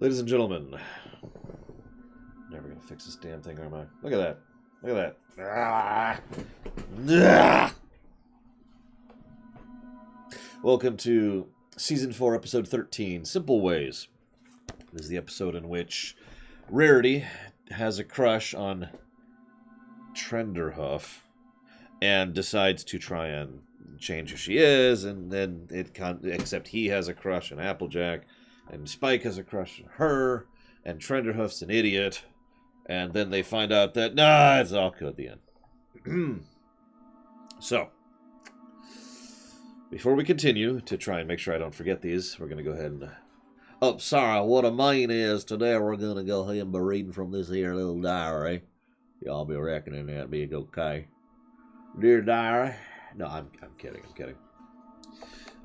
Ladies and gentlemen, never gonna fix this damn thing, am I? Look at that. Look at that. Ah! Welcome to Season 4, Episode 13, Simple Ways. This is the episode in which Rarity has a crush on Trenderhoof and decides to try and change who she is, and then except he has a crush on Applejack, and Spike has a crush on her, and Trenderhoof's an idiot, and then they find out that, nah, it's all good at the end. So, before we continue, to try and make sure I don't forget these, we're going to go ahead and... Oh, sorry, what I mean is, today we're going to go ahead and be reading from this here little diary. Y'all be reckoning that'd be okay. Dear diary... No, I'm kidding, I'm kidding.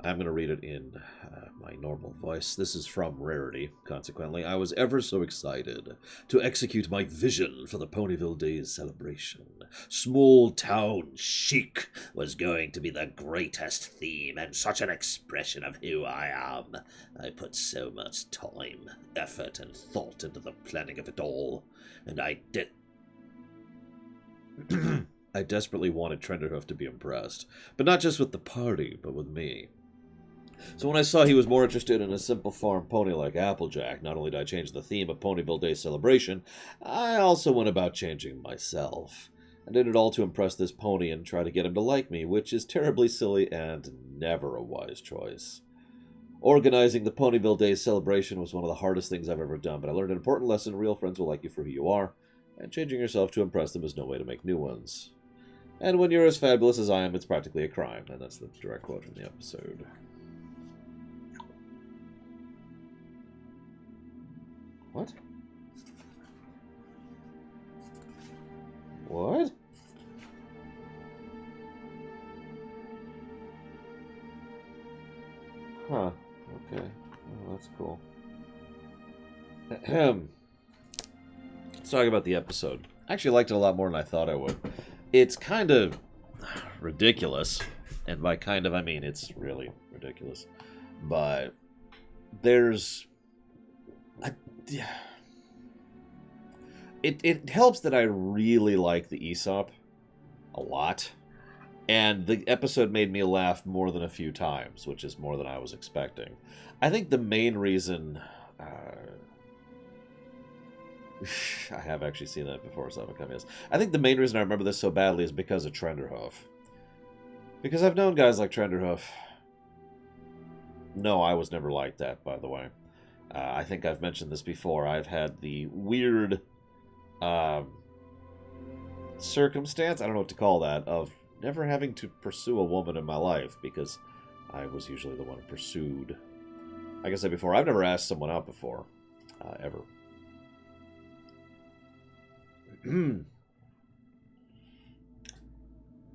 I'm going to read it in my normal voice. This is from Rarity, consequently. I was ever so excited to execute my vision for the Ponyville Days celebration. Small town chic was going to be the greatest theme and such an expression of who I am. I put so much time, effort, and thought into the planning of it all, and I desperately wanted Trenderhoof to be impressed, but not just with the party, but with me. So when I saw he was more interested in a simple farm pony like Applejack, not only did I change the theme of Ponyville Day celebration, I also went about changing myself. I did it all to impress this pony and try to get him to like me, which is terribly silly and never a wise choice. Organizing the Ponyville Day celebration was one of the hardest things I've ever done, but I learned an important lesson: real friends will like you for who you are, and changing yourself to impress them is no way to make new ones. And when you're as fabulous as I am, it's practically a crime. And that's the direct quote from the episode. What? What? Huh. Okay. Oh, that's cool. Ahem. Let's talk about the episode. I actually liked it a lot more than I thought I would. It's kind of ridiculous, and by kind of I mean it's really ridiculous, but there's it helps that I really like the Aesop a lot, and the episode made me laugh more than a few times, which is more than I was expecting. I think the main reason I have actually seen that before, so I think the main reason I remember this so badly is because of Trenderhoof. Because I've known guys like Trenderhoof. No, I was never like that, by the way. I think I've mentioned this before. I've had the weird circumstance, I don't know what to call that, of never having to pursue a woman in my life, because I was usually the one who pursued. Like I said before, I've never asked someone out before, ever.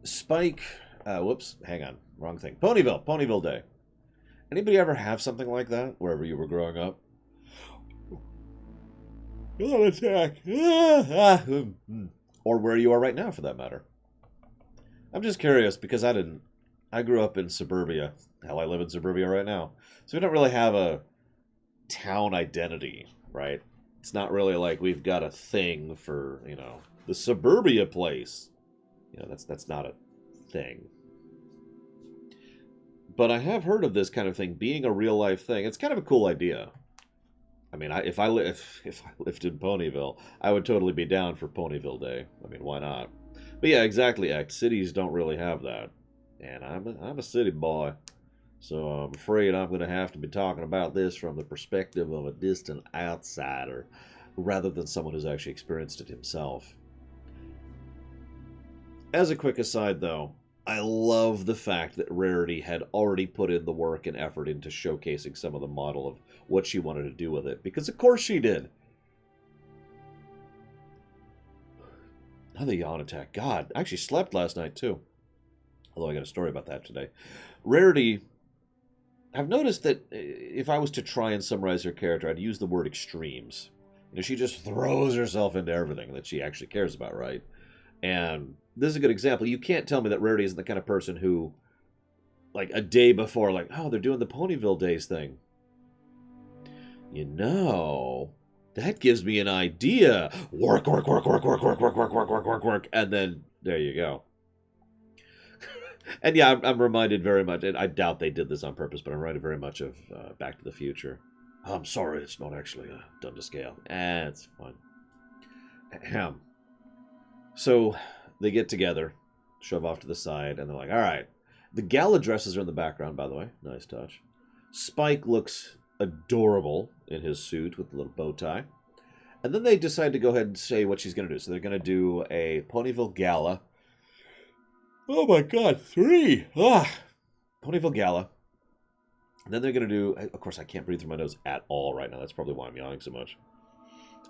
Spike, whoops, hang on, wrong thing. Ponyville Day. Anybody ever have something like that wherever you were growing up? Don't attack. Or where you are right now, for that matter. I'm just curious because I grew up in suburbia. Hell, I live in suburbia right now. So we don't really have a town identity, right? It's not really like we've got a thing for, the suburbia place. That's not a thing. But I have heard of this kind of thing being a real life thing. It's kind of a cool idea. I mean, if I lived in Ponyville, I would totally be down for Ponyville Day. I mean, why not? But yeah, exactly, X. Cities don't really have that. And I'm a city boy. So I'm afraid I'm going to have to be talking about this from the perspective of a distant outsider, rather than someone who's actually experienced it himself. As a quick aside, though, I love the fact that Rarity had already put in the work and effort into showcasing some of the model of what she wanted to do with it, because of course she did. Another yawn attack. God, I actually slept last night, too. Although I got a story about that today. Rarity... I've noticed that if I was to try and summarize her character, I'd use the word extremes. She just throws herself into everything that she actually cares about, right? And this is a good example. You can't tell me that Rarity isn't the kind of person who, like, a day before, like, oh, they're doing the Ponyville Days thing. You know, that gives me an idea. Work, work, work, work, work, work, work, work, work, work, work, work, and then there you go. And yeah, I'm reminded very much, and I doubt they did this on purpose, but I'm reminded very much of Back to the Future. I'm sorry, it's not actually done to scale. It's fine. Ahem. So they get together, shove off to the side, and they're like, all right. The gala dresses are in the background, by the way. Nice touch. Spike looks adorable in his suit with the little bow tie. And then they decide to go ahead and say what she's going to do. So they're going to do a Ponyville Gala. Oh my god, 3! Ponyville Gala. And then they're going to do... Of course, I can't breathe through my nose at all right now. That's probably why I'm yawning so much.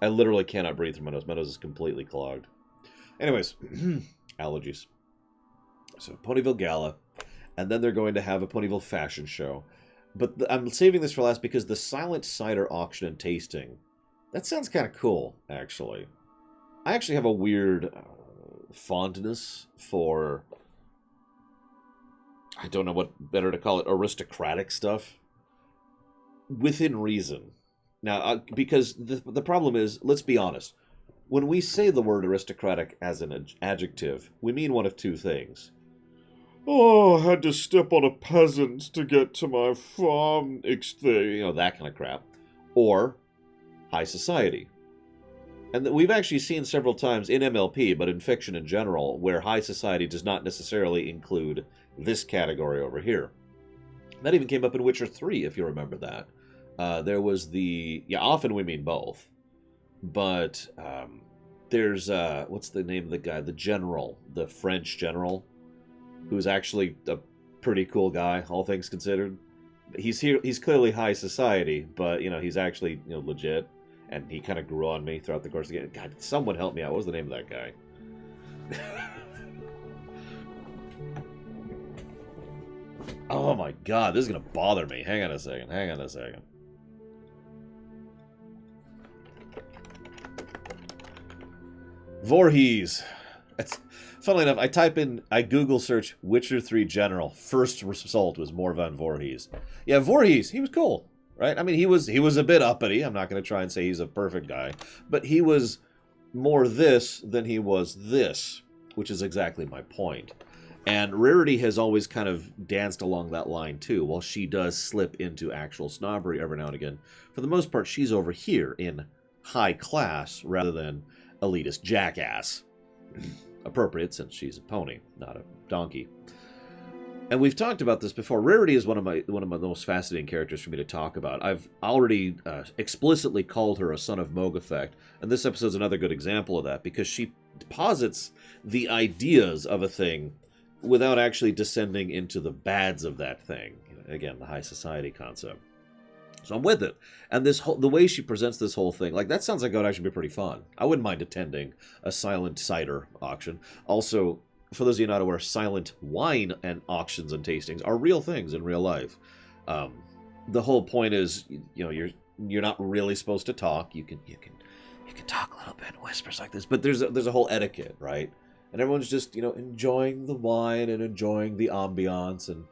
I literally cannot breathe through my nose. My nose is completely clogged. Anyways, allergies. So, Ponyville Gala. And then they're going to have a Ponyville fashion show. But I'm saving this for last because the Silent Cider auction and tasting... That sounds kind of cool, actually. I actually have a weird fondness for... I don't know what better to call it, aristocratic stuff. Within reason. Now, because the problem is, let's be honest. When we say the word aristocratic as an adjective, we mean one of two things. Oh, I had to step on a peasant to get to my farm, you know, that kind of crap. Or high society. And we've actually seen several times in MLP, but in fiction in general, where high society does not necessarily include this category over here. That even came up in Witcher 3, if you remember that. There was the... Yeah, often we mean both. But there's... what's the name of the guy? The general. The French general. Who's actually a pretty cool guy, all things considered. He's clearly high society, but, you know, he's actually, you know, legit. And he kind of grew on me throughout the course of the game. God, someone help me out. What was the name of that guy? Oh my god, this is going to bother me. Hang on a second. Voorhees. Funnily enough, I Google search Witcher 3 General. First result was Morvan Voorhees. Yeah, Voorhees, he was cool. Right? I mean, he was a bit uppity. I'm not going to try and say he's a perfect guy. But he was more this than he was this, which is exactly my point. And Rarity has always kind of danced along that line, too. While she does slip into actual snobbery every now and again, for the most part, she's over here in high class rather than elitist jackass. Appropriate, since she's a pony, not a donkey. And we've talked about this before. Rarity is one of my most fascinating characters for me to talk about. I've already explicitly called her a son of Mogafect, and this episode's another good example of that, because she posits the ideas of a thing without actually descending into the bads of that thing. Again, the high society concept. So I'm with it. And the way she presents this whole thing, like, that sounds like it would actually be pretty fun. I wouldn't mind attending a silent cider auction. Also, for those of you not aware, silent wine and auctions and tastings are real things in real life. The whole point is, you know, you're not really supposed to talk. You can talk a little bit in whispers like this, but there's a whole etiquette, right? And everyone's just, you know, enjoying the wine and enjoying the ambiance. And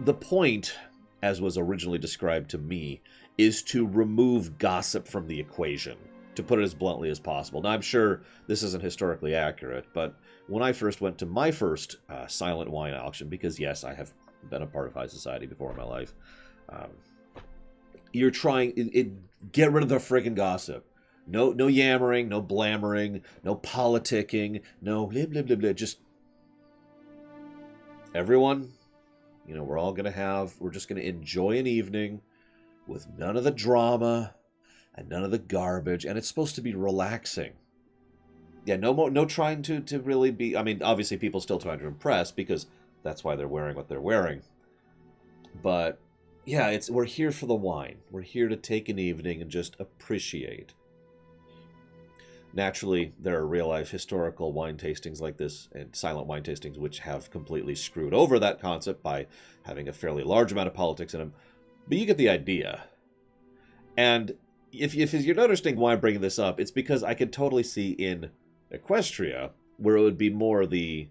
the point, as was originally described to me, is to remove gossip from the equation, to put it as bluntly as possible. Now, I'm sure this isn't historically accurate, but when I first went to my first silent wine auction, because yes, I have been a part of high society before in my life, you're trying... get rid of the friggin' gossip. No yammering, no blammering, no politicking, no blah, blah, blah, blah. Just... everyone, you know, we're just going to enjoy an evening with none of the drama and none of the garbage, and it's supposed to be relaxing. Yeah, no trying to really be... I mean, obviously people still trying to impress, because that's why they're wearing what they're wearing. But, yeah, we're here for the wine. We're here to take an evening and just appreciate. Naturally, there are real-life historical wine tastings like this, and silent wine tastings, which have completely screwed over that concept by having a fairly large amount of politics in them. But you get the idea. And if you're not understanding why I'm bringing this up, it's because I could totally see in Equestria, where it would be more the,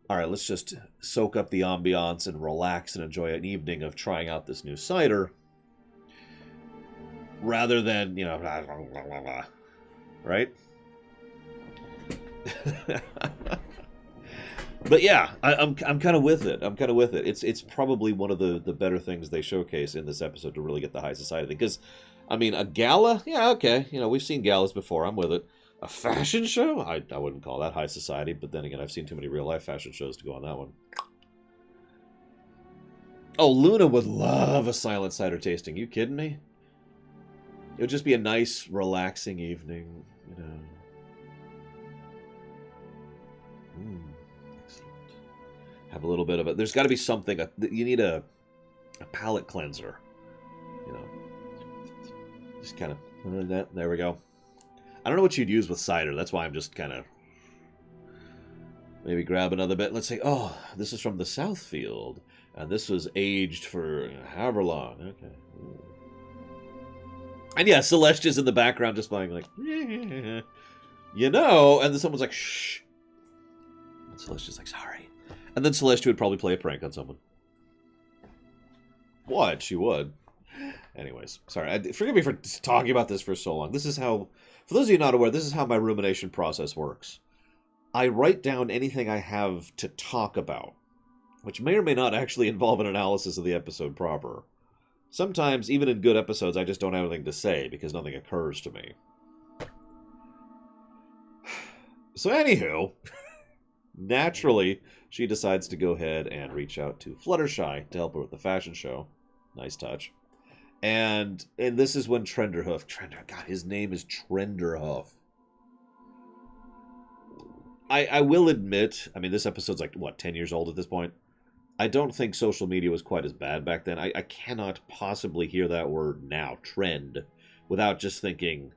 all right, let's just soak up the ambiance and relax and enjoy an evening of trying out this new cider. rather than, you know, blah, blah, blah, blah, blah, right? But yeah, I'm kind of with it. I'm kind of with it. It's probably one of the better things they showcase in this episode to really get the high society thing. Because, I mean, a gala, yeah, okay, you know, we've seen galas before. I'm with it. A fashion show, I wouldn't call that high society. But then again, I've seen too many real life fashion shows to go on that one. Oh, Luna would love a silent cider tasting. You kidding me? It would just be a nice, relaxing evening, you know. Excellent. Have a little bit of it. There's got to be something. You need a palate cleanser. You know, just kind of that. There we go. I don't know what you'd use with cider. That's why I'm just kind of maybe grab another bit. Let's say, oh, this is from the Southfield, and this was aged for however long. Okay. And yeah, Celestia's in the background just playing like, you know, and then someone's like, shh. And Celestia's like, sorry. And then Celestia would probably play a prank on someone. What? She would. Anyways, sorry. Forgive me for talking about this for so long. This is how, for those of you not aware, this is how my rumination process works. I write down anything I have to talk about, which may or may not actually involve an analysis of the episode proper. Sometimes, even in good episodes, I just don't have anything to say because nothing occurs to me. So anywho, naturally, she decides to go ahead and reach out to Fluttershy to help her with the fashion show. Nice touch. And this is when Trenderhoof, God, his name is Trenderhoof. I will admit, I mean, this episode's like, what, 10 years old at this point? I don't think social media was quite as bad back then. I cannot possibly hear that word now, trend, without just thinking,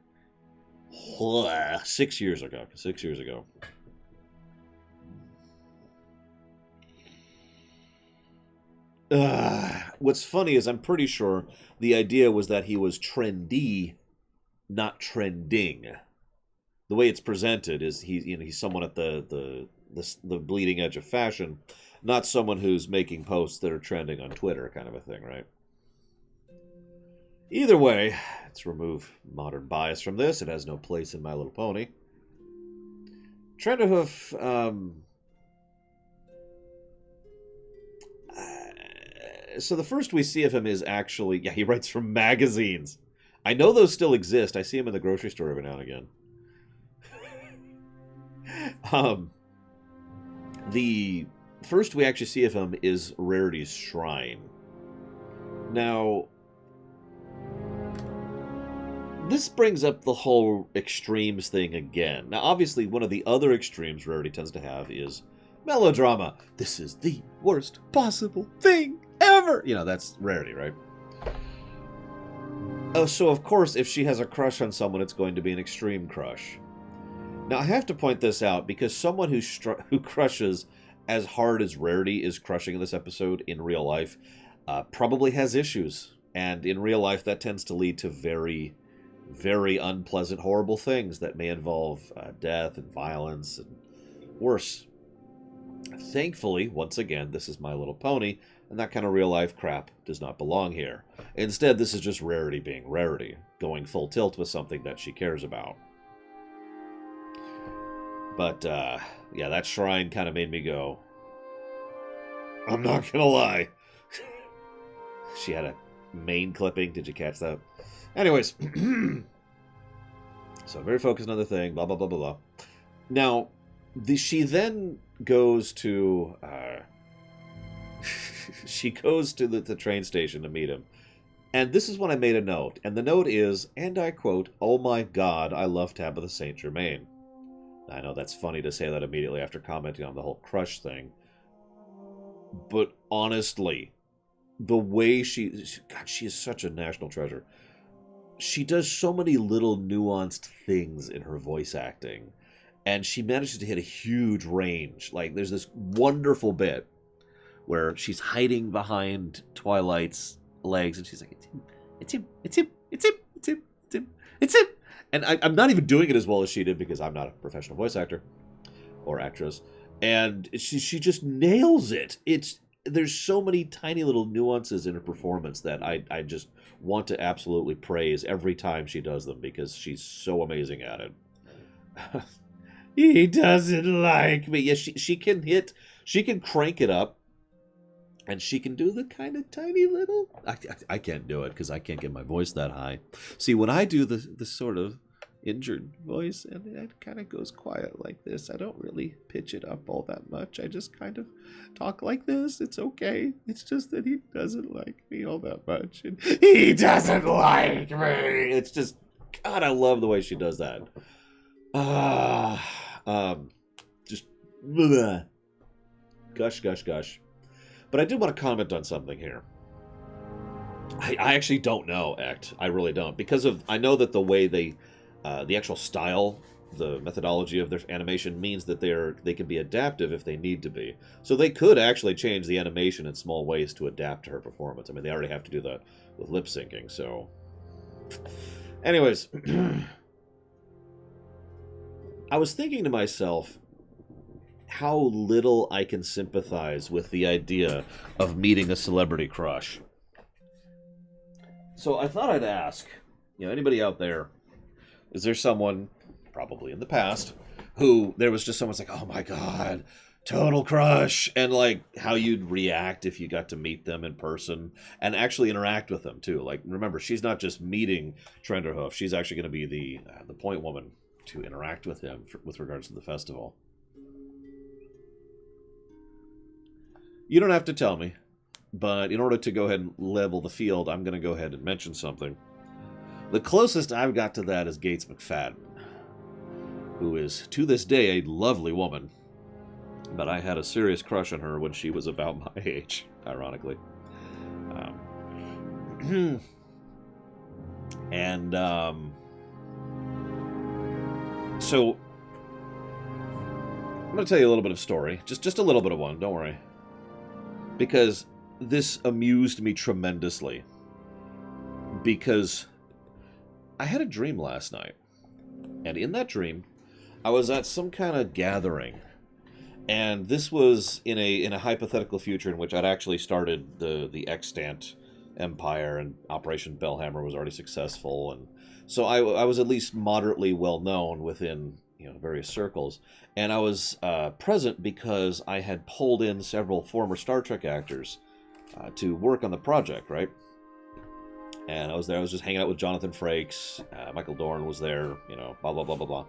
6 years ago. 6 years ago. What's funny is I'm pretty sure the idea was that he was trendy, not trending. The way it's presented is he's someone at the bleeding edge of fashion, not someone who's making posts that are trending on Twitter, kind of a thing, right? Either way, let's remove modern bias from this. It has no place in My Little Pony. Trenderhoof, so the first we see of him is actually, yeah, he writes from magazines. I know those still exist. I see him in the grocery store every now and again. The first we actually see of him is Rarity's Shrine. Now, this brings up the whole extremes thing again. Now, obviously, one of the other extremes Rarity tends to have is melodrama. This is the worst possible thing ever! You know, that's Rarity, right? Oh, so of course, if she has a crush on someone, it's going to be an extreme crush. Now, I have to point this out because someone who crushes as hard as Rarity is crushing in this episode in real life probably has issues. And in real life, that tends to lead to very, very unpleasant, horrible things that may involve death and violence and worse. Thankfully, once again, this is My Little Pony, and that kind of real-life crap does not belong here. Instead, this is just Rarity being Rarity, going full tilt with something that she cares about. But, yeah, that shrine kind of made me go, I'm not gonna lie. She had a main clipping. Did you catch that? Anyways. So, very focused on the thing, blah, blah, blah, blah, blah. Now, she then goes to, she goes to the train station to meet him. And this is when I made a note. And the note is, and I quote, "Oh my God, I love Tabitha St. Germain." I know that's funny to say that immediately after commenting on the whole crush thing. But honestly, the way God, she is such a national treasure. She does so many little nuanced things in her voice acting. And she manages to hit a huge range. Like, there's this wonderful bit where she's hiding behind Twilight's legs, and she's like, it's him, it's him, it's him, it's him, it's him, it's him. And I'm not even doing it as well as she did because I'm not a professional voice actor or actress. And she just nails it. It's there's so many tiny little nuances in her performance that I just want to absolutely praise every time she does them because she's so amazing at it. He doesn't like me. Yes, she can crank it up, and she can do the kind of tiny little. I can't do it because I can't get my voice that high. See, when I do the sort of injured voice, and it kind of goes quiet like this, I don't really pitch it up all that much. I just kind of talk like this. It's okay. It's just that he doesn't like me all that much, and he doesn't like me. It's just, God, I love the way she does that. Just bleh. Gush, gush, gush. But I did want to comment on something here. I actually don't know, Act. I really don't. Because I know that the way they, the actual style, the methodology of their animation means that they can be adaptive if they need to be. So they could actually change the animation in small ways to adapt to her performance. I mean, they already have to do that with lip syncing, so. Anyways. I was thinking to myself how little I can sympathize with the idea of meeting a celebrity crush. So I thought I'd ask, anybody out there, is there someone, probably in the past, who there was just someone's like, oh my god, total crush, and like how you'd react if you got to meet them in person and actually interact with them too. Like, remember, she's not just meeting Trenderhoof, she's actually going to be the point woman to interact with him with regards to the festival. You don't have to tell me, but in order to go ahead and level the field, I'm going to go ahead and mention something. The closest I've got to that is Gates McFadden, who is, to this day, a lovely woman, but I had a serious crush on her when she was about my age, ironically. So, I'm going to tell you a little bit of story. Just a little bit of one, don't worry. Because this amused me tremendously. Because I had a dream last night. And in that dream, I was at some kind of gathering. And this was in a hypothetical future in which I'd actually started the extant empire, and Operation Bellhammer was already successful, and so I was at least moderately well known within various circles, and I was present because I had pulled in several former Star Trek actors to work on the project, right? And I was there. I was just hanging out with Jonathan Frakes. Michael Dorn was there. Blah blah blah blah blah,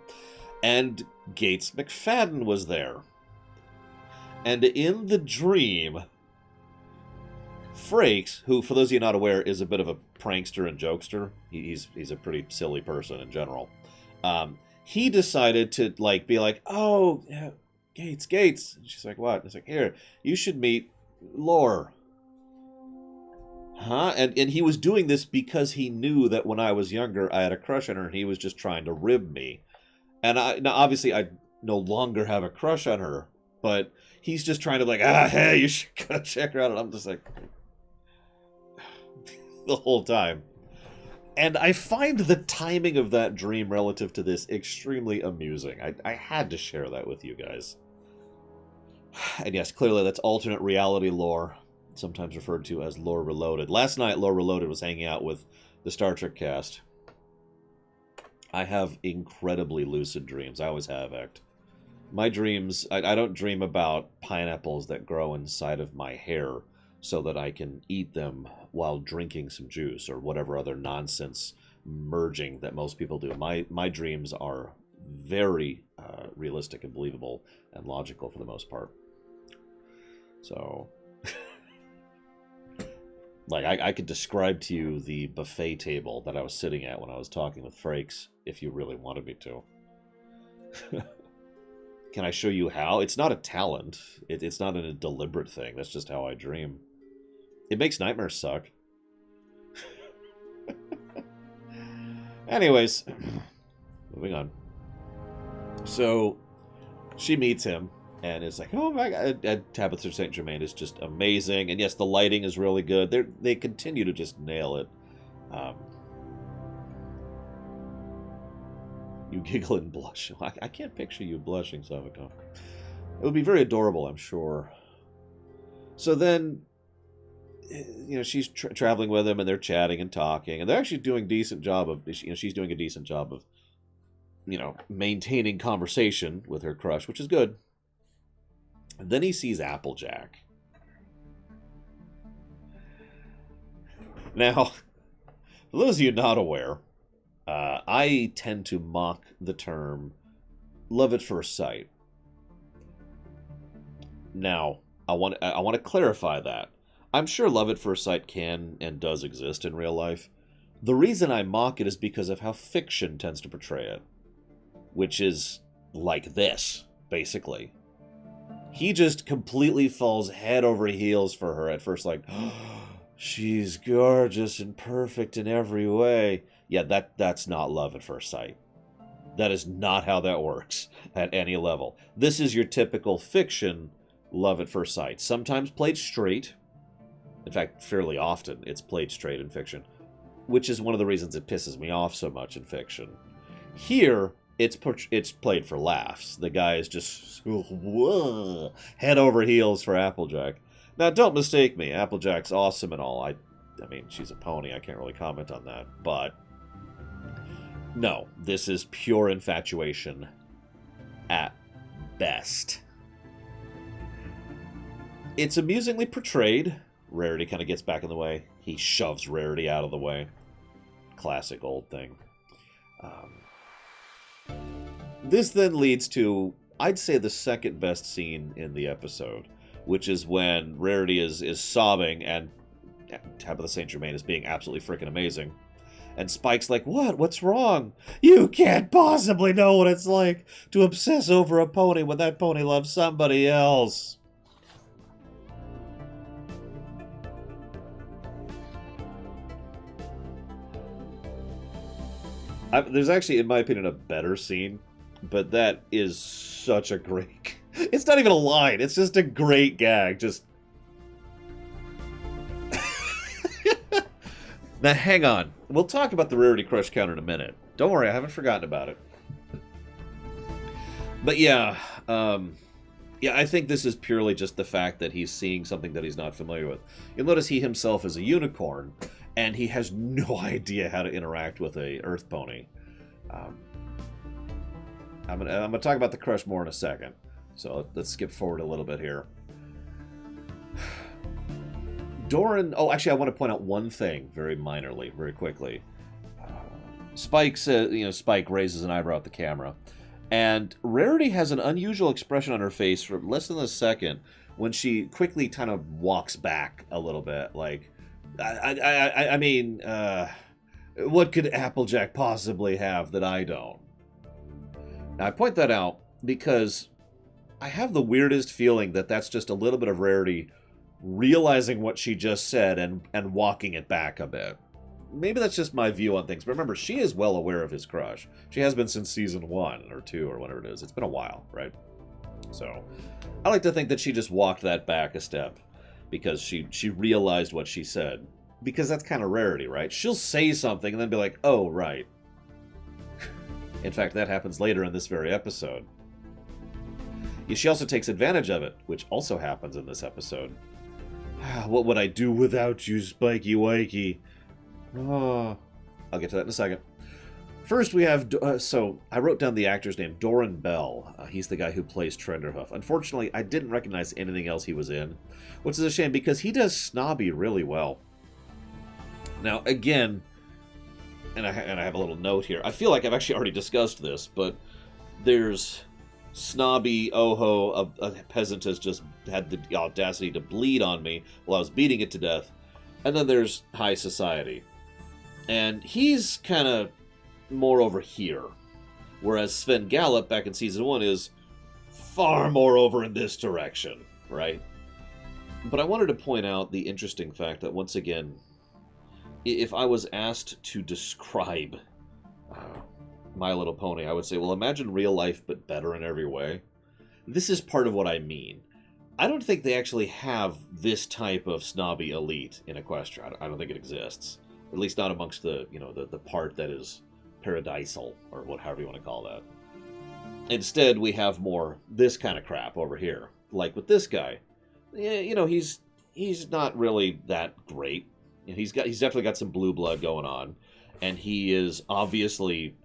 and Gates McFadden was there. And in the dream, Frakes, who, for those of you not aware, is a bit of a prankster and jokester. He's a pretty silly person in general. He decided to be like, oh, yeah, Gates. And she's like, what? And it's like, here, you should meet Lore. Huh? And he was doing this because he knew that when I was younger, I had a crush on her, and he was just trying to rib me. And now obviously, I no longer have a crush on her, but he's just trying to hey, you should go check her out. And I'm just like, the whole time. And I find the timing of that dream relative to this extremely amusing. I had to share that with you guys. And yes, clearly that's alternate reality lore, sometimes referred to as Lore Reloaded. Last night, Lore Reloaded was hanging out with the Star Trek cast. I have incredibly lucid dreams. I always have, Act. My dreams, I don't dream about pineapples that grow inside of my hair so that I can eat them while drinking some juice or whatever other nonsense merging that most people do. My dreams are very realistic and believable and logical for the most part. So, I could describe to you the buffet table that I was sitting at when I was talking with Frakes, if you really wanted me to. Can I show you how? It's not a talent. It's not a deliberate thing. That's just how I dream. It makes nightmares suck. Anyways, moving on. So, she meets him, and is like, oh my god, Tabitha St. Germain is just amazing. And yes, the lighting is really good. They continue to just nail it. You giggle and blush. I can't picture you blushing, Savako. It would be very adorable, I'm sure. So then, she's traveling with him, and they're chatting and talking, and they're actually doing a decent job of, she's doing a decent job of, maintaining conversation with her crush, which is good. And then he sees Applejack. Now, for those of you not aware, I tend to mock the term love at first sight. Now, I want to clarify that. I'm sure love at first sight can and does exist in real life. The reason I mock it is because of how fiction tends to portray it, which is like this, basically. He just completely falls head over heels for her at first, like, oh, she's gorgeous and perfect in every way. Yeah, that's not love at first sight. That is not how that works at any level. This is your typical fiction love at first sight. Sometimes played straight. In fact, fairly often it's played straight in fiction, which is one of the reasons it pisses me off so much in fiction. Here, it's played for laughs. The guy is just whoa, head over heels for Applejack. Now, don't mistake me. Applejack's awesome and all. I mean, she's a pony. I can't really comment on that. But no, this is pure infatuation at best. It's amusingly portrayed. Rarity kind of gets back in the way. He shoves Rarity out of the way. Classic old thing. This then leads to, I'd say, the second best scene in the episode, which is when Rarity is sobbing and Tabitha St. Germain is being absolutely freaking amazing. And Spike's like, what? What's wrong? You can't possibly know what it's like to obsess over a pony when that pony loves somebody else. There's actually, in my opinion, a better scene, but that is such a great... It's not even a line, it's just a great gag, just... Now, hang on. We'll talk about the Rarity Crush counter in a minute. Don't worry, I haven't forgotten about it. But yeah, I think this is purely just the fact that he's seeing something that he's not familiar with. You'll notice he himself is a unicorn, and he has no idea how to interact with a Earth pony. I'm gonna talk about the crush more in a second, so let's skip forward a little bit here. Doran... Oh, actually, I want to point out one thing very minorly, very quickly. Spike says, Spike raises an eyebrow at the camera, and Rarity has an unusual expression on her face for less than a second when she quickly kind of walks back a little bit, like, I mean, what could Applejack possibly have that I don't? Now, I point that out because I have the weirdest feeling that that's just a little bit of Rarity realizing what she just said and walking it back a bit. Maybe that's just my view on things, but remember, she is well aware of his crush. She has been since season 1 or 2 or whatever it is. It's been a while, right? So, I like to think that she just walked that back a step because she realized what she said. Because that's kind of Rarity, right? She'll say something and then be like, oh, right. In fact, that happens later in this very episode. She also takes advantage of it, which also happens in this episode. What would I do without you, Spikey Wikey? Oh, I'll get to that in a second. First, we have... so, I wrote down the actor's name, Doran Bell. He's the guy who plays Trenderhoof. Unfortunately, I didn't recognize anything else he was in, which is a shame because he does Snobby really well. Now, again, and I have a little note here. I feel like I've actually already discussed this, but there's Snobby, Oho, a peasant has just had the audacity to bleed on me while I was beating it to death. And then there's High Society. And he's kind of more over here. Whereas Sven Gallop, back in Season 1, is far more over in this direction, right? But I wanted to point out the interesting fact that, once again, if I was asked to describe My Little Pony, I would say, well, imagine real life, but better in every way. This is part of what I mean. I don't think they actually have this type of snobby elite in Equestria. I don't think it exists. At least not amongst the, the part that is paradisal, or however you want to call that. Instead, we have more this kind of crap over here. Like with this guy. Yeah, he's he's not really that great. He's definitely got some blue blood going on, and he is obviously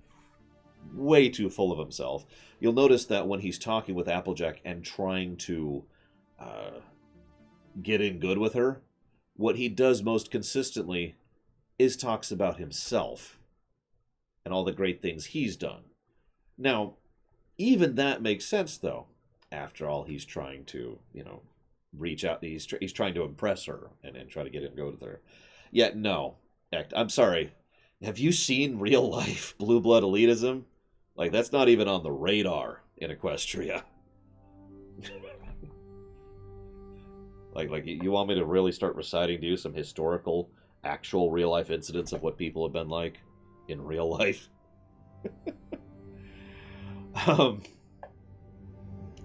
way too full of himself. You'll notice that when he's talking with Applejack and trying to get in good with her, what he does most consistently is talks about himself and all the great things he's done. Now, even that makes sense, though. After all, he's trying to, reach out. He's trying to impress her and try to get in good with her. Yet, no. I'm sorry. Have you seen real life blue blood elitism? Like, that's not even on the radar in Equestria. like you want me to really start reciting to you some historical, actual real life incidents of what people have been like in real life?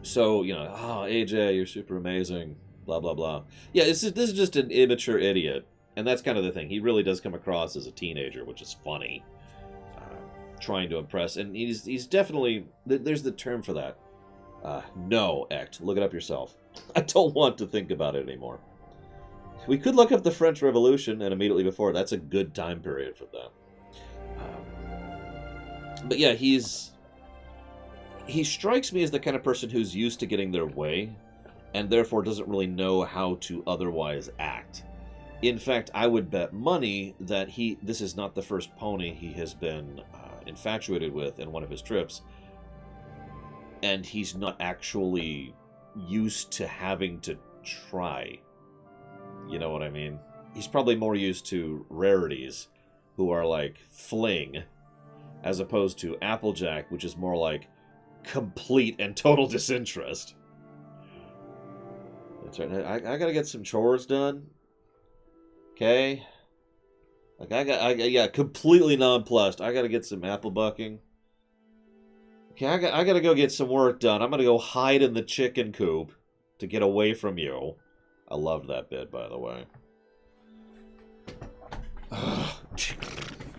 So, oh, AJ, you're super amazing, blah, blah, blah. Yeah, this is just an immature idiot. And that's kind of the thing. He really does come across as a teenager, which is funny. Trying to impress. And he's definitely... There's the term for that. No, Ect. Look it up yourself. I don't want to think about it anymore. We could look up the French Revolution and immediately before. That's a good time period for that. But yeah, he strikes me as the kind of person who's used to getting their way, and therefore doesn't really know how to otherwise act. In fact, I would bet money that this is not the first pony he has been infatuated with in one of his trips, and he's not actually used to having to try. You know what I mean? He's probably more used to rarities, who are like fling, as opposed to Applejack, which is more like complete and total disinterest. That's right. I gotta get some chores done. Okay? Like, yeah, completely nonplussed. I gotta get some apple bucking. Okay, I gotta go get some work done. I'm gonna go hide in the chicken coop to get away from you. I loved that bit, by the way.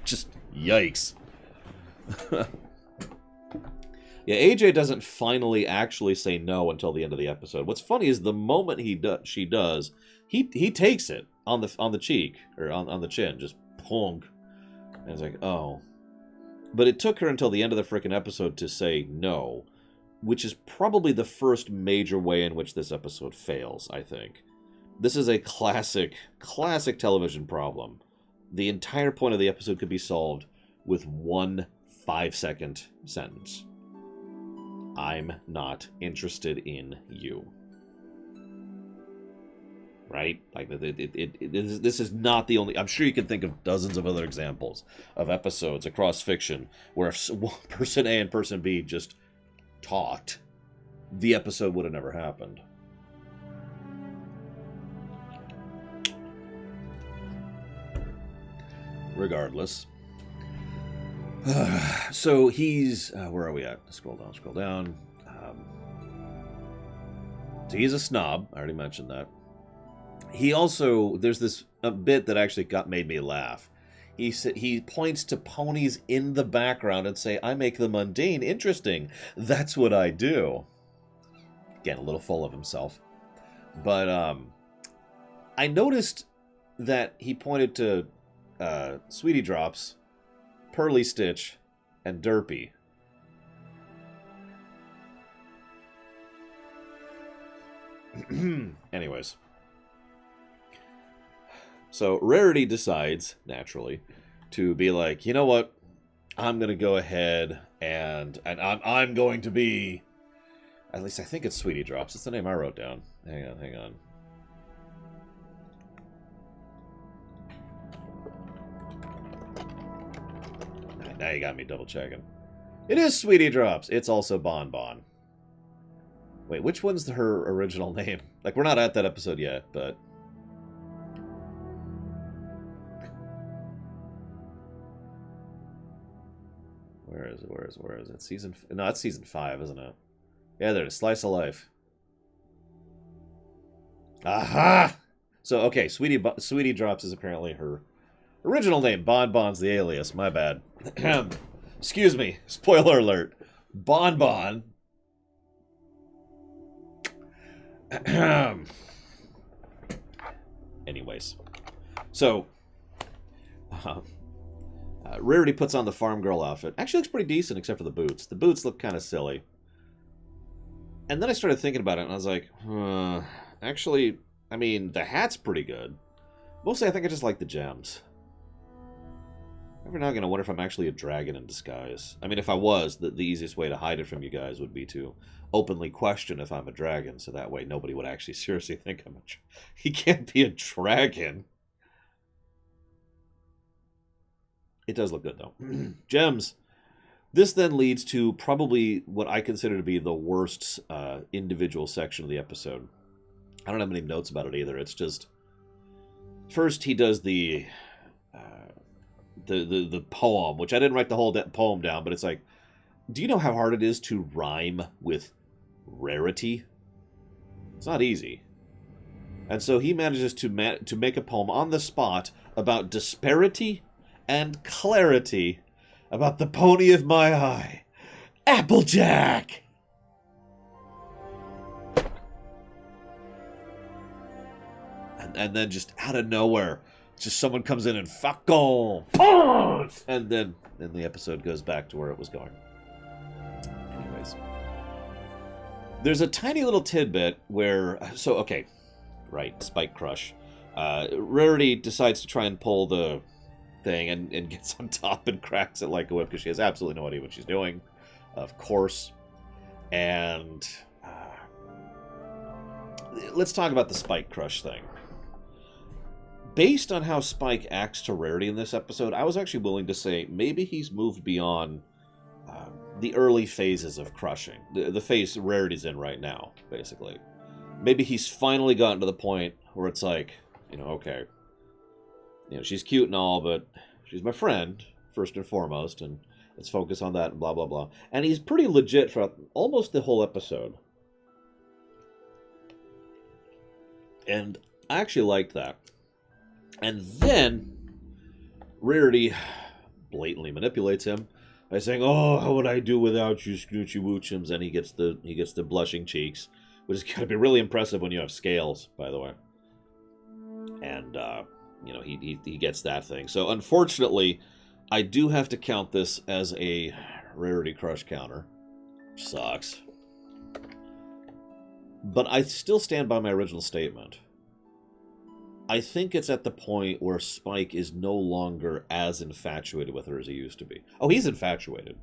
Just yikes. Yeah, AJ doesn't finally actually say no until the end of the episode. What's funny is the moment she does, he takes it on the cheek or on the chin, just punk. And it's like, oh. But it took her until the end of the frickin' episode to say no, which is probably the first major way in which this episode fails, I think. This is a classic television problem. The entire point of the episode could be solved with one 5-second sentence. I'm not interested in you. Right? Like, this is not the only... I'm sure you can think of dozens of other examples of episodes across fiction where if person A and person B just talked, the episode would have never happened. Regardless. So he's... where are we at? Scroll down. So he's a snob. I already mentioned that. He also... There's a bit that actually made me laugh. He points to ponies in the background and say, I make the mundane interesting. That's what I do. Again, a little full of himself. But I noticed that he pointed to Sweetie Drops, Pearly Stitch, and Derpy. Anyways. So Rarity decides, naturally, to be like, you know what? I'm going to go ahead and I'm going to be... At least I think it's Sweetie Drops. It's the name I wrote down. Hang on. Now you got me double checking. It is Sweetie Drops. It's also Bon Bon. Wait, which one's her original name? Like, we're not at that episode yet, but... Where is it? No, it's season 5, isn't it? Yeah, there it is. Slice of Life. Aha! So, okay, Sweetie Drops is apparently her original name. Bon Bon's the alias. My bad. Excuse me. Spoiler alert. Bon Bon. Anyways. So, Rarity puts on the farm girl outfit. Actually looks pretty decent, except for the boots. The boots look kind of silly. And then I started thinking about it, and I was like, actually, I mean, the hat's pretty good. Mostly, I think I just like the gems. Every now and again, I wonder if I'm actually a dragon in disguise. I mean, if I was, the easiest way to hide it from you guys would be to openly question if I'm a dragon, so that way nobody would actually seriously think I'm a dragon. He can't be a dragon. It does look good, though. Gems. This then leads to probably what I consider to be the worst individual section of the episode. I don't have any notes about it either. It's just... First, he does the poem, which I didn't write the whole poem down, but it's like, do you know how hard it is to rhyme with rarity? It's not easy. And so he manages to make a poem on the spot about disparity and clarity about the pony of my eye, Applejack! And then just out of nowhere, just someone comes in and fuck all, and then the episode goes back to where it was going. Anyways, there's a tiny little tidbit where, so okay, right, Spike Crush. Rarity decides to try and pull the thing and gets on top and cracks it like a whip because she has absolutely no idea what she's doing, of course. And let's talk about the Spike Crush thing. Based on how Spike acts to Rarity in this episode, I was actually willing to say maybe he's moved beyond the early phases of crushing. The phase Rarity's in right now, basically. Maybe he's finally gotten to the point where it's like, you know, okay, you know, she's cute and all, but she's my friend, first and foremost, and let's focus on that and blah, blah, blah. And he's pretty legit for almost the whole episode. And I actually liked that. And then Rarity blatantly manipulates him by saying, "Oh, how would I do without you, Scoochie Woochims?" And he gets the blushing cheeks, which is going to be really impressive when you have scales, by the way. And you know, he gets that thing. So unfortunately, I do have to count this as a Rarity crush counter, which sucks. But I still stand by my original statement. I think it's at the point where Spike is no longer as infatuated with her as he used to be. Oh, he's infatuated.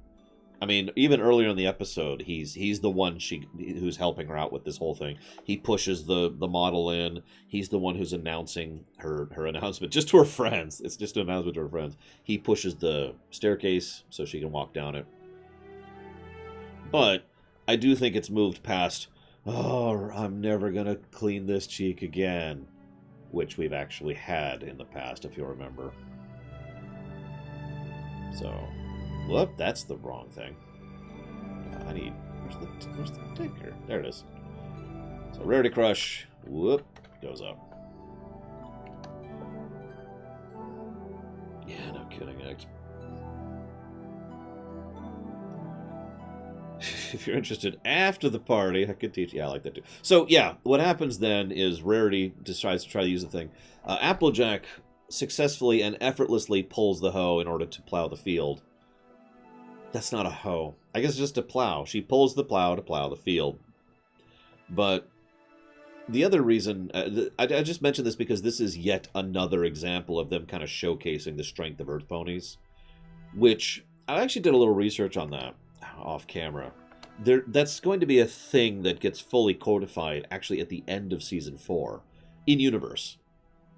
I mean, even earlier in the episode, he's the one who's helping her out with this whole thing. He pushes the model in. He's the one who's announcing her announcement just to her friends. It's just an announcement to her friends. He pushes the staircase so she can walk down it. But I do think it's moved past, "Oh, I'm never going to clean this cheek again," which we've actually had in the past, if you'll remember. So, whoop, that's the wrong thing. I need... Where's the ticker? There it is. So, Rarity Crush, whoop, goes up. Yeah, no kidding, X. If you're interested after the party, I could teach you. Yeah, I like that too. So, yeah, what happens then is Rarity decides to try to use the thing. Applejack successfully and effortlessly pulls the hoe in order to plow the field. That's not a hoe. I guess it's just a plow. She pulls the plow to plow the field. But the other reason... I just mentioned this because this is yet another example of them kind of showcasing the strength of Earth ponies. Which, I actually did a little research on that off camera. That's going to be a thing that gets fully codified actually at the end of Season 4 in universe.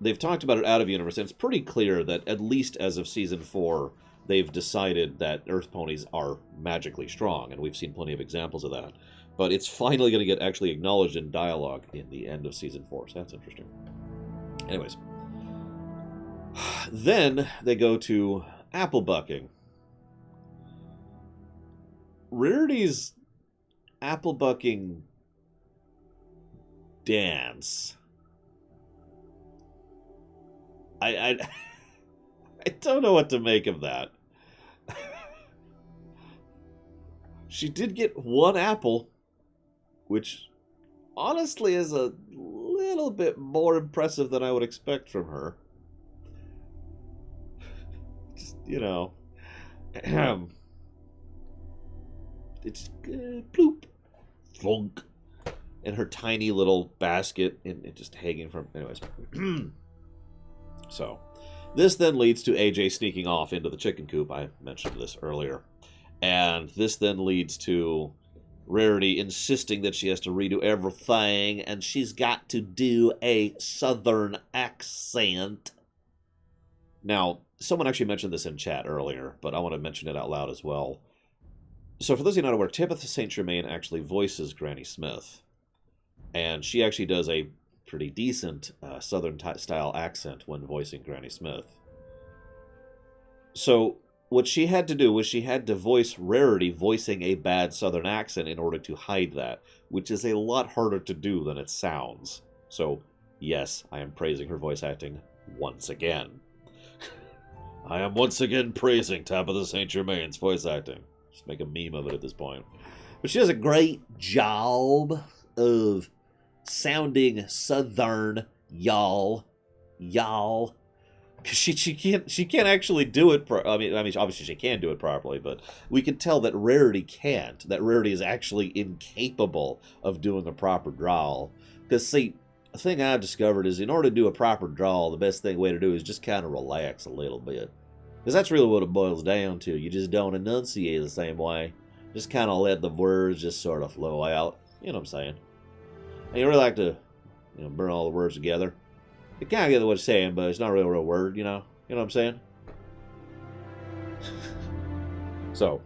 They've talked about it out of universe, and it's pretty clear that at least as of Season 4, they've decided that Earth ponies are magically strong, and we've seen plenty of examples of that. But it's finally going to get actually acknowledged in dialogue in the end of Season 4, so that's interesting. Anyways. Then they go to apple bucking. Rarity's apple bucking dance. I don't know what to make of that. She did get one apple, which honestly is a little bit more impressive than I would expect from her. Just, you know. It's bloop, flunk, and her tiny little basket, and just hanging from. Anyways, so this then leads to AJ sneaking off into the chicken coop. I mentioned this earlier, and this then leads to Rarity insisting that she has to redo everything, and she's got to do a southern accent. Now, someone actually mentioned this in chat earlier, but I want to mention it out loud as well. So for those of you not aware, Tabitha St. Germain actually voices Granny Smith. And she actually does a pretty decent Southern-style accent when voicing Granny Smith. So what she had to do was she had to voice Rarity voicing a bad Southern accent in order to hide that, which is a lot harder to do than it sounds. So, yes, I am praising her voice acting once again. I am once again praising Tabitha St. Germain's voice acting. Just make a meme of it at this point. But she does a great job of sounding Southern, y'all. Because she can't actually do it. I mean, obviously she can do it properly, but we can tell that Rarity can't. That Rarity is actually incapable of doing a proper drawl. Because see, the thing I've discovered is in order to do a proper drawl, the best way to do is just kind of relax a little bit. Because that's really what it boils down to. You just don't enunciate the same way. Just kind of let the words just sort of flow out. You know what I'm saying? And you really like to, burn all the words together. You kind of get what it's saying, but it's not really a real word, you know? You know what I'm saying? So,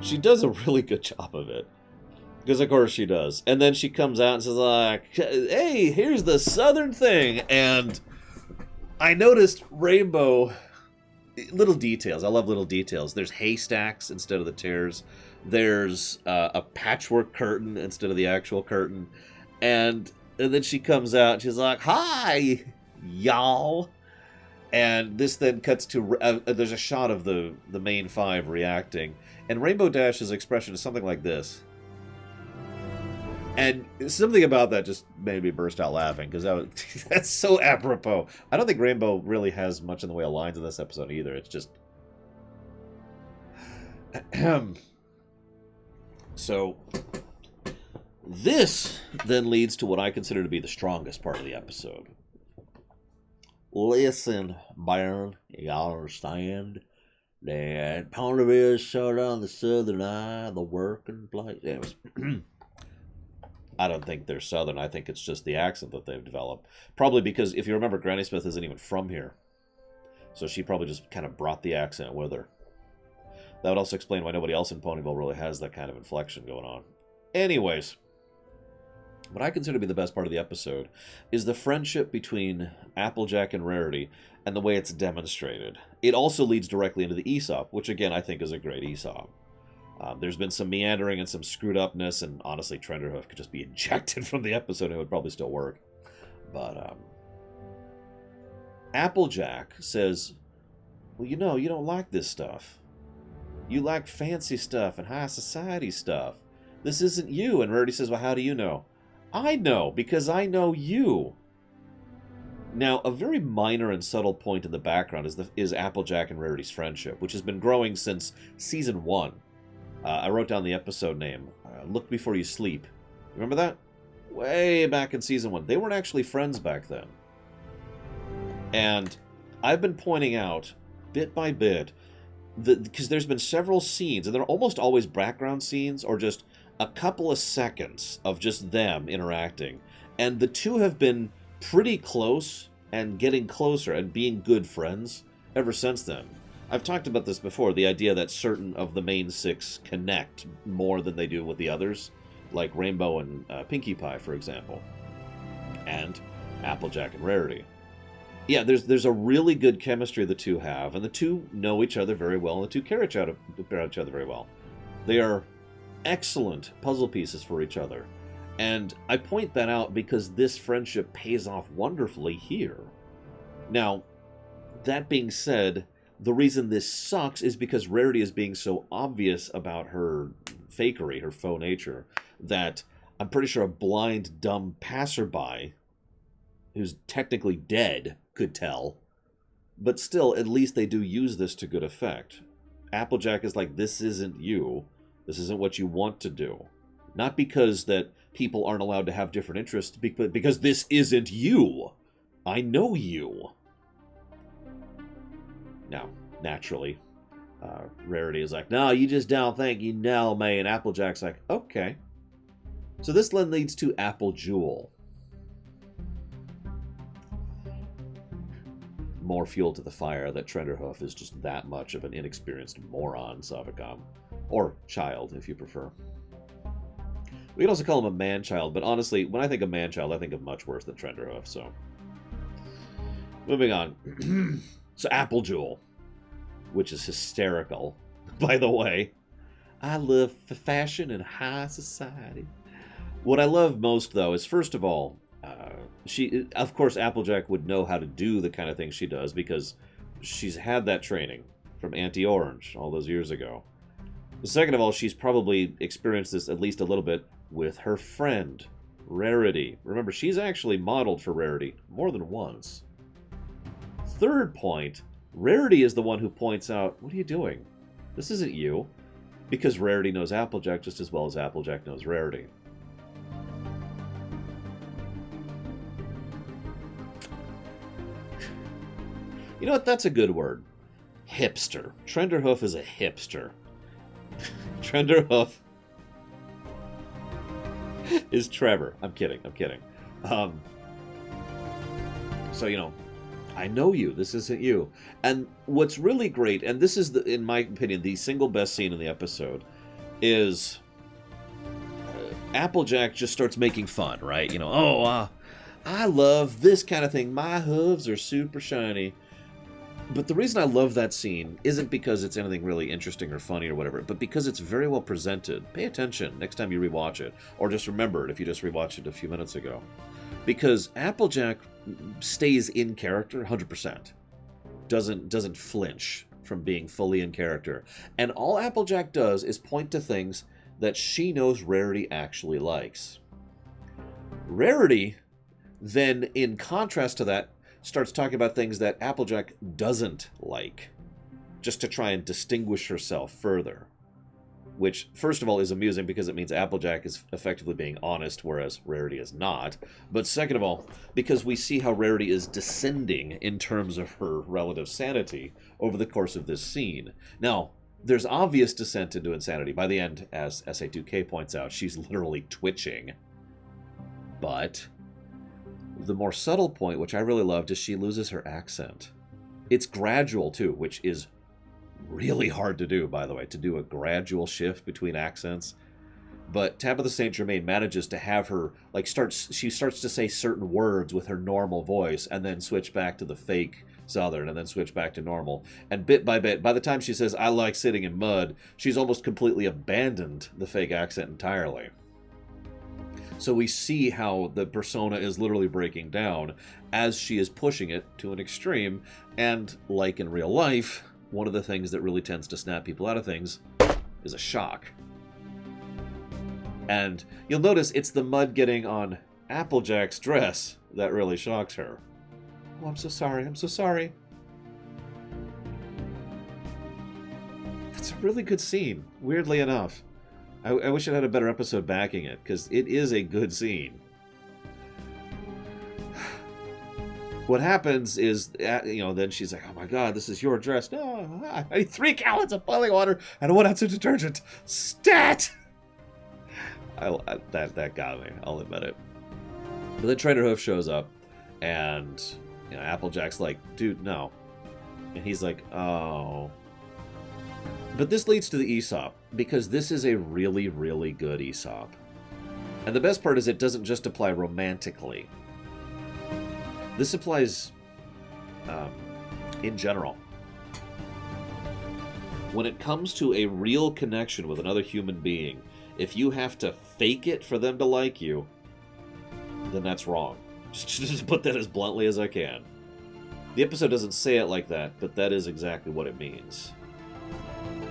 she does a really good job of it. Because of course she does. And then she comes out and says like, hey, here's the Southern thing. And I noticed Rainbow, little details. I love little details. There's haystacks instead of the tears. There's a patchwork curtain instead of the actual curtain. And then she comes out and she's like, hi, y'all. And this then cuts to, there's a shot of the main five reacting. And Rainbow Dash's expression is something like this. And something about that just made me burst out laughing, because that's so apropos. I don't think Rainbow really has much in the way of lines in this episode either. It's just... So, this then leads to what I consider to be the strongest part of the episode. Listen, Baron, you all understand that part of it is sort of the Southern eye, the working place. Anyways, I don't think they're Southern. I think it's just the accent that they've developed. Probably because, if you remember, Granny Smith isn't even from here. So she probably just kind of brought the accent with her. That would also explain why nobody else in Ponyville really has that kind of inflection going on. Anyways, what I consider to be the best part of the episode is the friendship between Applejack and Rarity and the way it's demonstrated. It also leads directly into the Aesop, which again I think is a great Aesop. There's been some meandering and some screwed upness, and honestly Trenderhoof could just be ejected from the episode and it would probably still work. But Applejack says, well, you don't like this stuff. You like fancy stuff and high society stuff. This isn't you. And Rarity says, well, how do you know? I know, because I know you. Now, a very minor and subtle point in the background is Applejack and Rarity's friendship, which has been growing since Season 1. I wrote down the episode name, Look Before You Sleep. Remember that? Way back in Season 1. They weren't actually friends back then. And I've been pointing out, bit by bit, because there's been several scenes, and they're almost always background scenes, or just a couple of seconds of just them interacting. And the two have been pretty close, and getting closer, and being good friends ever since then. I've talked about this before, the idea that certain of the main six connect more than they do with the others, like Rainbow and Pinkie Pie, for example, and Applejack and Rarity. Yeah, there's a really good chemistry the two have, and the two know each other very well, and the two care each other very well. They are excellent puzzle pieces for each other, and I point that out because this friendship pays off wonderfully here. Now, that being said, the reason this sucks is because Rarity is being so obvious about her fakery, her faux nature, that I'm pretty sure a blind, dumb passerby who's technically dead could tell. But still, at least they do use this to good effect. Applejack is like, this isn't you. This isn't what you want to do. Not because that people aren't allowed to have different interests, but because this isn't you. I know you. Now, naturally, Rarity is like, no, you just don't think you know me. And Applejack's like, okay. So this then leads to Apple Jewel. More fuel to the fire that Trenderhoof is just that much of an inexperienced moron, Savicom. Or child, if you prefer. We could also call him a man-child, but honestly, when I think of man-child, I think of much worse than Trenderhoof, so. Moving on. So Apple Jewel, which is hysterical, by the way. I love fashion and high society. What I love most, though, is, first of all, of course, Applejack would know how to do the kind of thing she does because she's had that training from Auntie Orange all those years ago. But second of all, she's probably experienced this at least a little bit with her friend, Rarity. Remember, she's actually modeled for Rarity more than once. Third point, Rarity is the one who points out, what are you doing? This isn't you. Because Rarity knows Applejack just as well as Applejack knows Rarity. You know what? That's a good word. Hipster. Trenderhoof is a hipster. Trenderhoof is Trevor. I'm kidding. So, you know, I know you. This isn't you. And what's really great, and this is, in my opinion, the single best scene in the episode, is Applejack just starts making fun, right? You know, I love this kind of thing. My hooves are super shiny. But the reason I love that scene isn't because it's anything really interesting or funny or whatever, but because it's very well presented. Pay attention next time you rewatch it, or just remember it if you just rewatched it a few minutes ago. Because Applejack stays in character 100%. Doesn't flinch from being fully in character. And all Applejack does is point to things that she knows Rarity actually likes. Rarity, then, in contrast to that, starts talking about things that Applejack doesn't like, just to try and distinguish herself further. Which, first of all, is amusing because it means Applejack is effectively being honest, whereas Rarity is not. But second of all, because we see how Rarity is descending in terms of her relative sanity over the course of this scene. Now, there's obvious descent into insanity. By the end, as SA2K points out, she's literally twitching. But the more subtle point, which I really loved, is she loses her accent. It's gradual, too, which is really hard to do, by the way, to do a gradual shift between accents. But Tabitha St. Germain manages to have her, like, she starts to say certain words with her normal voice, and then switch back to the fake Southern, and then switch back to normal. And bit by bit, by the time she says, I like sitting in mud, she's almost completely abandoned the fake accent entirely. So we see how the persona is literally breaking down as she is pushing it to an extreme. And like in real life, one of the things that really tends to snap people out of things is a shock. And you'll notice it's the mud getting on Applejack's dress that really shocks her. Oh, I'm so sorry. That's a really good scene, weirdly enough. I wish it had a better episode backing it, because it is a good scene. What happens is, you know, then she's like, oh my god, this is your dress. No, I need 3 gallons of boiling water and 1 ounce of detergent. Stat! That got me, I'll admit it. But then Trenderhoof shows up, and, you know, Applejack's like, dude, no. And he's like, oh. But this leads to the Aesop, because this is a really, really good Aesop. And the best part is it doesn't just apply romantically. This applies in general. When it comes to a real connection with another human being, if you have to fake it for them to like you, then that's wrong. Just put that as bluntly as I can. The episode doesn't say it like that, but that is exactly what it means.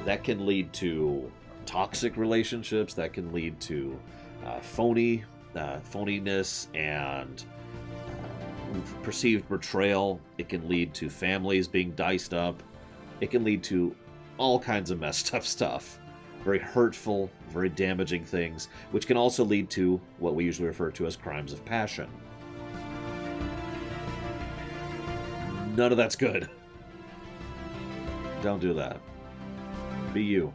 That can lead to toxic relationships. That can lead to phoniness and perceived betrayal. It can lead to families being diced up. It can lead to all kinds of messed up stuff. Very hurtful, very damaging things, which can also lead to what we usually refer to as crimes of passion. None of that's good. Don't do that. Be you.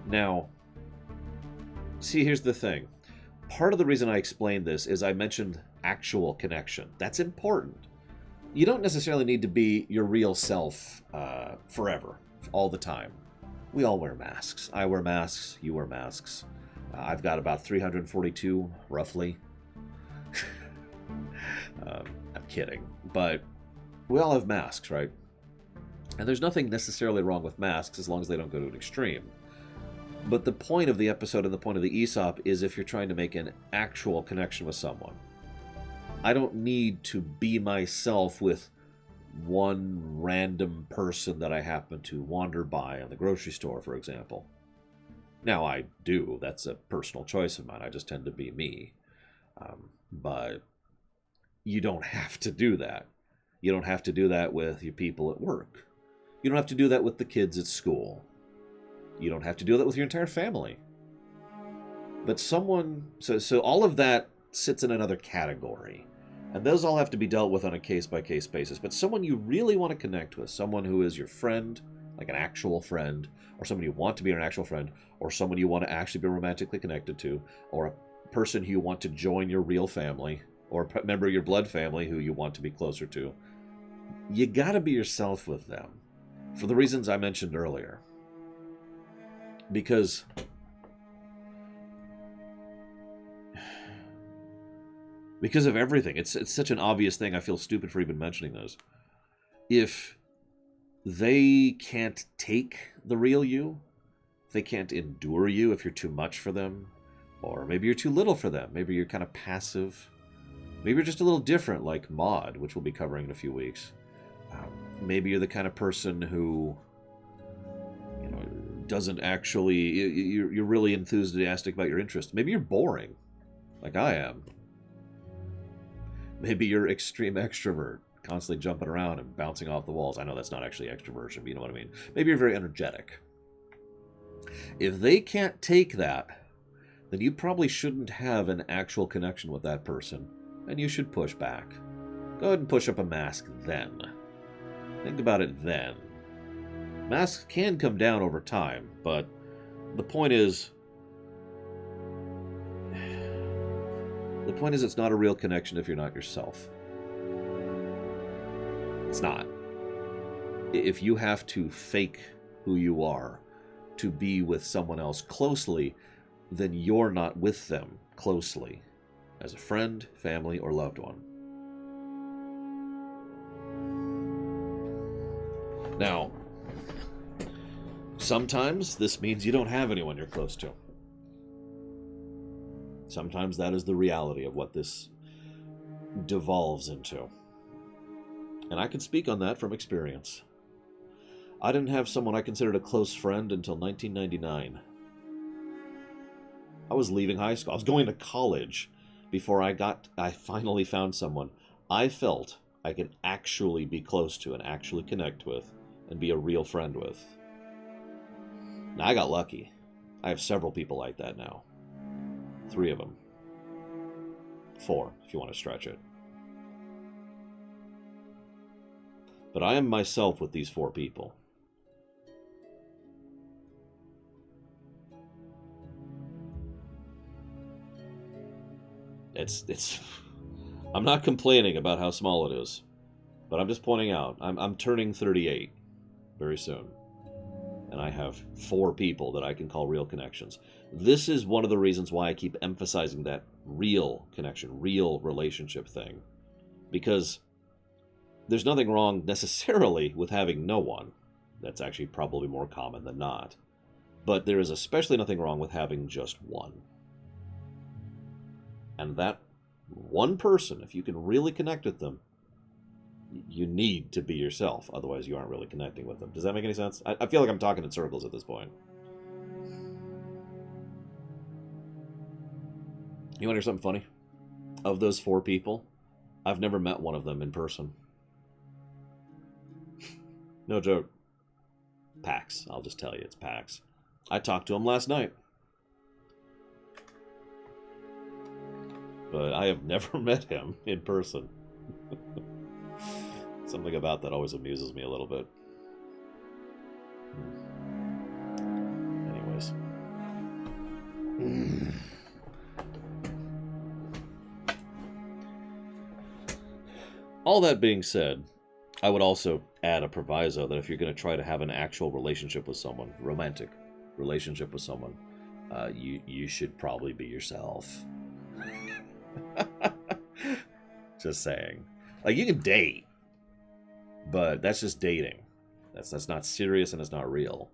Now, see, here's the thing. Part of the reason I explained this is I mentioned actual connection. That's important. You don't necessarily need to be your real self forever, all the time. We all wear masks. I wear masks. You wear masks. I've got about 342, roughly. I'm kidding. But we all have masks, right? And there's nothing necessarily wrong with masks as long as they don't go to an extreme. But the point of the episode and the point of the ESOP is if you're trying to make an actual connection with someone. I don't need to be myself with one random person that I happen to wander by in the grocery store, for example. Now, I do. That's a personal choice of mine. I just tend to be me. But you don't have to do that. You don't have to do that with your people at work. You don't have to do that with the kids at school. You don't have to do that with your entire family. But someone... So all of that sits in another category. And those all have to be dealt with on a case-by-case basis. But someone you really want to connect with, someone who is your friend, like an actual friend, or someone you want to be an actual friend, or someone you want to actually be romantically connected to, or a person who you want to join your real family, or a member of your blood family who you want to be closer to, you gotta be yourself with them. For the reasons I mentioned earlier. Because of everything. It's such an obvious thing. I feel stupid for even mentioning this. If they can't take the real you, if they can't endure you, if you're too much for them, or maybe you're too little for them, maybe you're kind of passive, maybe you're just a little different, like Maud, which we'll be covering in a few weeks. Maybe you're the kind of person who, doesn't actually... You're really enthusiastic about your interests. Maybe you're boring, like I am. Maybe you're extreme extrovert, constantly jumping around and bouncing off the walls. I know that's not actually extroversion, but you know what I mean. Maybe you're very energetic. If they can't take that, then you probably shouldn't have an actual connection with that person, and you should push back. Go ahead and push up a mask then. Think about it then. Masks can come down over time, but the point is... it's not a real connection if you're not yourself. It's not. If you have to fake who you are to be with someone else closely, then you're not with them closely as a friend, family, or loved one. Now, sometimes this means you don't have anyone you're close to. Sometimes that is the reality of what this devolves into. And I can speak on that from experience. I didn't have someone I considered a close friend until 1999. I was leaving high school. I was going to college before I finally found someone I felt I could actually be close to and actually connect with and be a real friend with. Now, I got lucky. I have several people like that now. 3 of them. 4, if you want to stretch it. But I am myself with these 4 people. It's I'm not complaining about how small it is, but I'm just pointing out I'm turning 38 very soon. And I have 4 people that I can call real connections. This is one of the reasons why I keep emphasizing that real connection, real relationship thing. Because there's nothing wrong necessarily with having no one. That's actually probably more common than not. But there is especially nothing wrong with having just one. And that one person, if you can really connect with them, you need to be yourself, otherwise you aren't really connecting with them. Does that make any sense? I feel like I'm talking in circles at this point. You want to hear something funny? Of those 4 people, I've never met one of them in person. No joke. Pax. I'll just tell you, it's Pax. I talked to him last night. But I have never met him in person. Something about that always amuses me a little bit. Anyways. All that being said, I would also add a proviso that if you're going to try to have an actual relationship with someone, romantic relationship with someone, you should probably be yourself. Just saying. Like, you can date, but that's just dating. That's not serious and it's not real.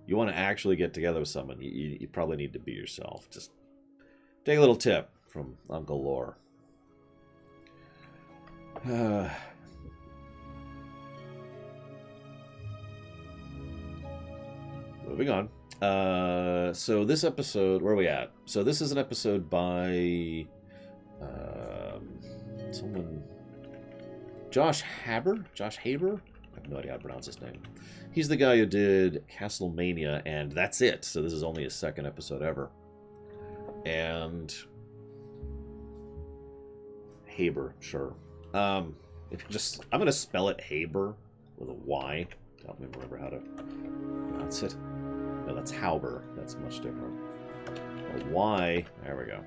You want to actually get together with someone, you probably need to be yourself. Just take a little tip from Uncle Lore. Moving on. So this episode, where are we at? So this is an episode by someone, Josh Haber? I have no idea how to pronounce his name. He's the guy who did Castlemania, and that's it. So this is only his 2nd episode ever. And Haber, sure. I'm gonna spell it Haber with a Y to help me remember how to pronounce it. No, that's Hauber. That's much different. A Y. There we go.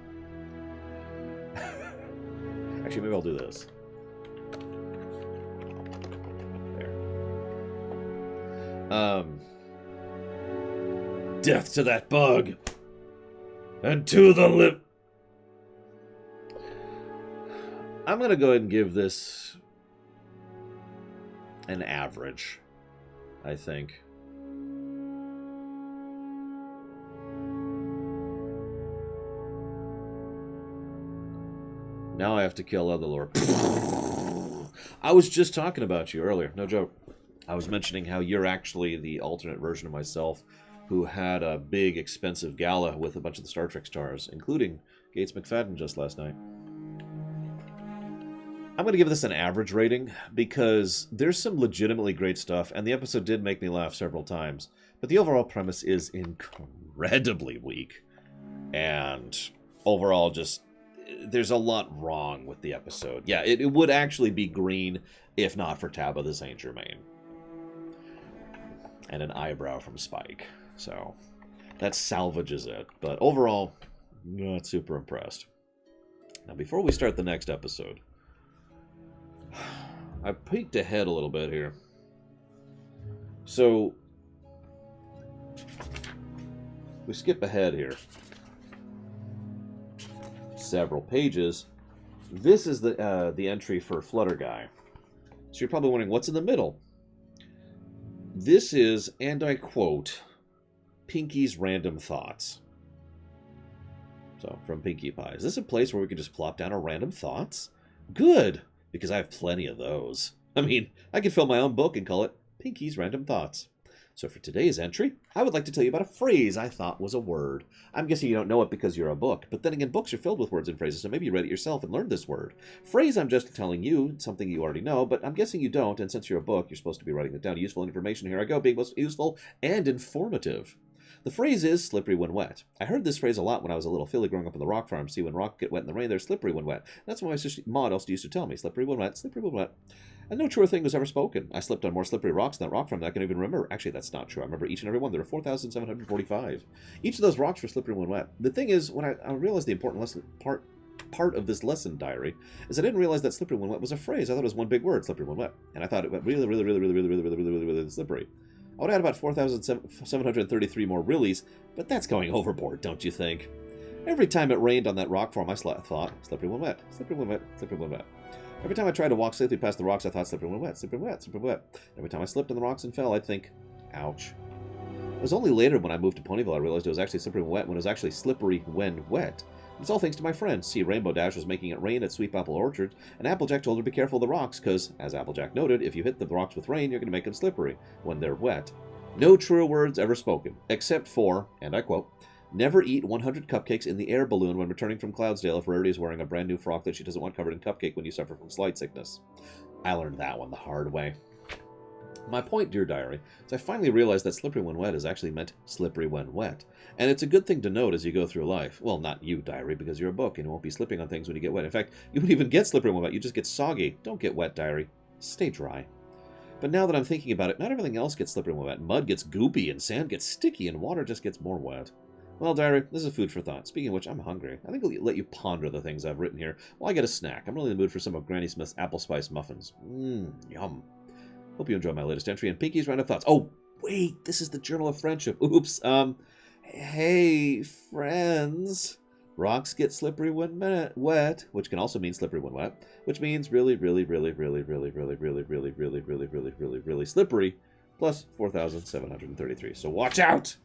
Actually, maybe I'll do this. Death to that bug! And to the lip! I'm gonna go ahead and give this an average, I think. Now I have to kill other lore. I was just talking about you earlier, no joke. I was mentioning how you're actually the alternate version of myself who had a big, expensive gala with a bunch of the Star Trek stars, including Gates McFadden just last night. I'm going to give this an average rating because there's some legitimately great stuff, and the episode did make me laugh several times, but the overall premise is incredibly weak. And overall, just, there's a lot wrong with the episode. Yeah, it would actually be green if not for Tabitha St. Germain. And an eyebrow from Spike. So, that salvages it. But overall, not super impressed. Now, before we start the next episode, I peeked ahead a little bit here. So, we skip ahead here several pages. This is the entry for Flutter Guy. So you're probably wondering, what's in the middle? This is, and I quote, Pinky's Random Thoughts. So, from Pinkie Pie. Is this a place where we can just plop down our random thoughts? Good, because I have plenty of those. I mean, I could fill my own book and call it Pinky's Random Thoughts. So for today's entry, I would like to tell you about a phrase I thought was a word. I'm guessing you don't know it because you're a book, but then again, books are filled with words and phrases, so maybe you read it yourself and learned this word. Phrase, I'm just telling you, something you already know, but I'm guessing you don't, and since you're a book, you're supposed to be writing it down. Useful information, here I go, being most useful and informative. The phrase is slippery when wet. I heard this phrase a lot when I was a little filly growing up on the rock farm. See, when rock get wet in the rain, they're slippery when wet. That's what my sister Maud also used to tell me. Slippery when wet, slippery when wet. And no truer thing was ever spoken. I slipped on more slippery rocks than that rock farm than I can even remember. Actually, that's not true. I remember each and every one. There were 4,745. Each of those rocks were slippery when wet. The thing is, when I realized the important lesson part of this lesson diary is I didn't realize that slippery when wet was a phrase. I thought it was one big word, slippery when wet. And I thought it went really slippery. I would add about 4,733 more reallys, but that's going overboard, don't you think? Every time it rained on that rock farm, I thought, slippery when wet, slippery when wet, slippery when wet. Every time I tried to walk safely past the rocks, I thought, slippery when wet, slippery when wet, slippery when wet. Every time I slipped on the rocks and fell, I'd think, ouch. It was only later when I moved to Ponyville I realized it was actually slippery when wet when it was actually slippery when wet. It's all thanks to my friend. See, Rainbow Dash was making it rain at Sweet Apple Orchard, and Applejack told her to be careful of the rocks, because, as Applejack noted, if you hit the rocks with rain, you're going to make them slippery when they're wet. No truer words ever spoken, except for, and I quote, Never eat 100 cupcakes in the air balloon when returning from Cloudsdale if Rarity is wearing a brand new frock that she doesn't want covered in cupcake when you suffer from slide sickness. I learned that one the hard way. My point, dear diary, is I finally realized that slippery when wet is actually meant slippery when wet. And it's a good thing to note as you go through life. Well, not you, diary, because you're a book and you won't be slipping on things when you get wet. In fact, you won't even get slippery when wet, you just get soggy. Don't get wet, diary. Stay dry. But now that I'm thinking about it, not everything else gets slippery when wet. Mud gets goopy, and sand gets sticky, and water just gets more wet. Well, diary, this is food for thought. Speaking of which, I'm hungry. I think I'll let you ponder the things I've written here while I get a snack. I'm really in the mood for some of Granny Smith's apple spice muffins. Yum. Hope you enjoy my latest entry in Pinky's Round of Thoughts. Oh, wait, this is the Journal of Friendship. Oops. Hey, friends. Rocks get slippery when wet, which can also mean slippery when wet, which means really, really, really, really, really, really, really, really, really, really, really, really, really slippery, plus 4,733. So watch out!